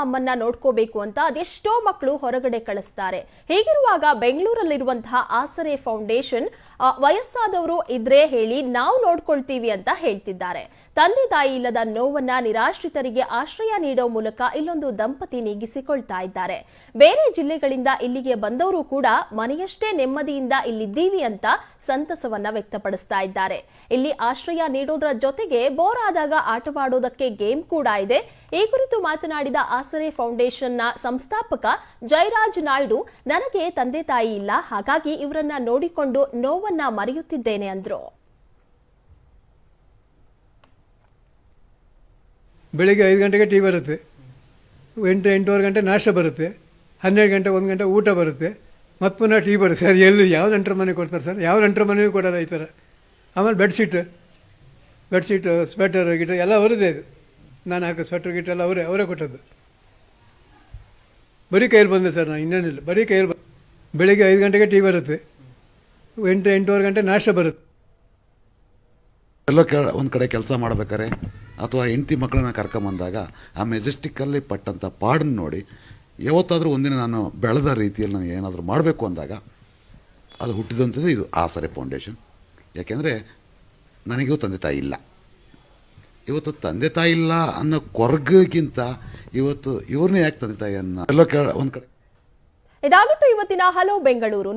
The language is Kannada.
ಅಮ್ಮನ್ನ ನೋಡ್ಕೋಬೇಕು ಅಂತ ಅದೆಷ್ಟೋ ಮಕ್ಕಳು ಹೊರಗಡೆ ಕಳಿಸ್ತಾರೆ. ಹೀಗಿರುವಾಗ ಬೆಂಗಳೂರಲ್ಲಿರುವಂತಹ ಆಸರೆ ಫೌಂಡೇಶನ್ ವಯಸ್ಸಾದವರು ಇದ್ರೆ ಹೇಳಿ ನಾವು ನೋಡ್ಕೊಳ್ತೀವಿ ಅಂತ ಹೇಳ್ತಿದ್ದಾರೆ. ತಂದೆ ತಾಯಿ ಇಲ್ಲದ ನೋವನ್ನ ನಿರಾಶ್ರಿತರಿಗೆ ಆಶ್ರಯ ನೀಡೋ ಮೂಲಕ ಇಲ್ಲೊಂದು ದಂಪತಿ ನೀಗಿಸಿಕೊಳ್ತಾ ಇದ್ದಾರೆ. ಬೇರೆ ಜಿಲ್ಲೆಗಳಿಂದ ಇಲ್ಲಿಗೆ ಬಂದವರು ಕೂಡ ಮನೆಯಷ್ಟೇ ನೆಮ್ಮದಿಯಿಂದ ಇಲ್ಲಿದ್ದೀವಿ ಅಂತ ಸಂತಸವನ್ನ ವ್ಯಕ್ತಪಡಿಸ್ತಾ ಇದ್ದಾರೆ. ಇಲ್ಲಿ ಆಶ್ರಯ ನೀಡೋದ್ರ ಜೊತೆಗೆ ಬೋರ್ ಆದಾಗ ಆಟವಾಡೋದಕ್ಕೆ ಗೇಮ್ ಕೂಡ ಇದೆ. ಈ ಕುರಿತು ಮಾತನಾಡಿದ ಆಸರೆ ಫೌಂಡೇಶನ್ನ ಸಂಸ್ಥಾಪಕ ಜಯರಾಜ್ ನಾಯ್ಡು, ನನಗೆ ತಂದೆ ತಾಯಿ ಇಲ್ಲ, ಹಾಗಾಗಿ ಇವರನ್ನ ನೋಡಿಕೊಂಡು ನೋವನ್ನ ಮರೆಯುತ್ತಿದ್ದೇನೆ ಅಂದ್ರು. ಬೆಳಿಗ್ಗೆ 5 ಗಂಟೆಗೆ ಟೀ ಬರುತ್ತೆ, 8-8:15 ಗಂಟೆ ನಾಷ್ಟ ಬರುತ್ತೆ, 12 ಗಂಟೆ 1 ಗಂಟೆ ಊಟ ಬರುತ್ತೆ, ಮತ್ತು ಪುನಃ ಟೀ ಬರುತ್ತೆ. ಅದು ಎಲ್ಲಿ ಯಾವ ನೆಂಟರ ಮನೆ ಕೊಡ್ತಾರೆ ಸರ್? ಯಾವ ನೆಂಟರ ಮನೆಯೂ ಕೊಡೋಲ್ಲ ಈ ಥರ. ಆಮೇಲೆ ಬೆಡ್ಶೀಟ್, ಸ್ವೆಟರ್ ಗಿಟ ಎಲ್ಲ ಅವರದೇ ಇದು. ನಾನು ಹಾಕೋ ಸ್ವೆಟರ್ ಗಿಟ ಎಲ್ಲ ಅವರೇ ಕೊಟ್ಟದ್ದು. ಬರೀ ಕೈಯಲ್ಲಿ ಬಂದೆ ಸರ್, ನಾನು ಇನ್ನೇನಿಲ್ಲ, ಬರೀ ಕೈಯಲ್ಲಿ ಬಂದೆ. ಬೆಳಿಗ್ಗೆ 5 ಗಂಟೆಗೆ ಟೀ ಬರುತ್ತೆ, 8-8:15 ಗಂಟೆ ನಾಷ್ಟ ಬರುತ್ತೆ. ಎಲ್ಲೋ ಒಂದು ಕಡೆ ಕೆಲಸ ಮಾಡ್ಬೇಕಾರೆ ಅಥವಾ ಹೆಂಡತಿ ಮಕ್ಕಳನ್ನ ಕರ್ಕೊಂಬಂದಾಗ ಆ ಮೆಜೆಸ್ಟಿಕ್ಕಲ್ಲಿ ಪಟ್ಟಂಥ ಪಾಡನ್ನು ನೋಡಿ ಯಾವತ್ತಾದರೂ ಒಂದಿನ ನಾನು ಬೆಳೆದ ರೀತಿಯಲ್ಲಿ ನಾನು ಏನಾದರೂ ಮಾಡಬೇಕು ಅಂದಾಗ ಅದು ಹುಟ್ಟಿದಂಥದ್ದು ಇದು ಆಸರೆ ಫೌಂಡೇಶನ್. ಯಾಕೆಂದರೆ ನನಗೂ ತಂದೆ ತಾಯಿ ಇಲ್ಲ. ಇವತ್ತು ತಂದೆ ತಾಯಿ ಇಲ್ಲ ಅನ್ನೋ ಕೊರಗಿಗಿಂತ ಇವತ್ತು ಇವ್ರನ್ನೇ ಯಾಕೆ ತಂದೆ ತಾಯಿ ಅನ್ನೋ ಎಲ್ಲೋ ಒಂದು ಕಡೆ. ಇದಾಗಿತ್ತು ಇವತ್ತಿನ ಹಲೋ ಬೆಂಗಳೂರು.